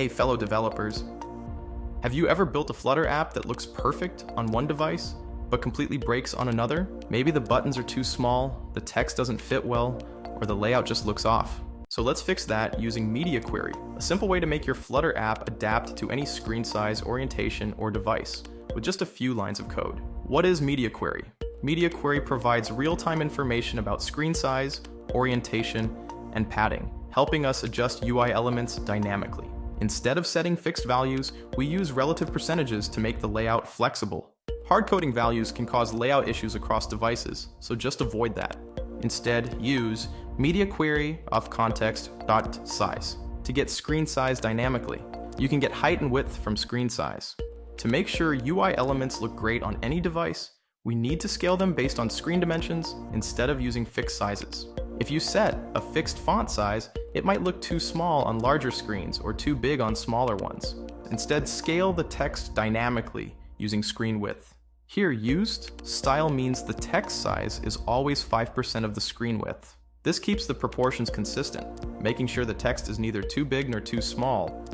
Hey fellow developers, have you ever built a Flutter app that looks perfect on one device, but completely breaks on another? Maybe the buttons are too small, the text doesn't fit well, or the layout just looks off. So let's fix that using MediaQuery, a simple way to make your Flutter app adapt to any screen size, orientation, or device, with just a few lines of code. What is MediaQuery? MediaQuery provides real-time information about screen size, orientation, and padding, helping us adjust UI elements dynamically. Instead of setting fixed values, we use relative percentages to make the layout flexible. Hard-coding values can cause layout issues across devices, so just avoid that. Instead, use MediaQuery of context.size to get screen size dynamically. You can get height and width from screen size. To make sure UI elements look great on any device, we need to scale them based on screen dimensions instead of using fixed sizes. If you set a fixed font size, it might look too small on larger screens or too big on smaller ones. Instead, scale the text dynamically using screen width. Here, used style means the text size is always 5% of the screen width. This keeps the proportions consistent, making sure the text is neither too big nor too small.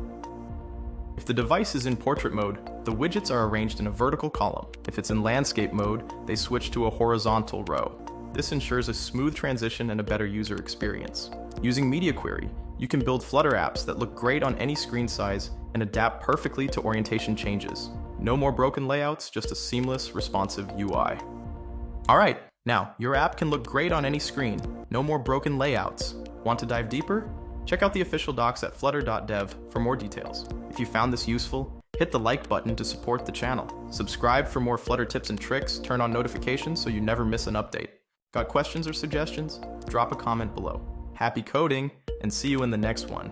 If the device is in portrait mode, the widgets are arranged in a vertical column. If it's in landscape mode, they switch to a horizontal row. This ensures a smooth transition and a better user experience. Using MediaQuery, you can build Flutter apps that look great on any screen size and adapt perfectly to orientation changes. No more broken layouts, just a seamless, responsive UI. Alright, now, your app can look great on any screen. No more broken layouts. Want to dive deeper? Check out the official docs at flutter.dev for more details. If you found this useful, hit the like button to support the channel. Subscribe for more Flutter tips and tricks, turn on notifications so you never miss an update. Got questions or suggestions? Drop a comment below. Happy coding, and see you in the next one.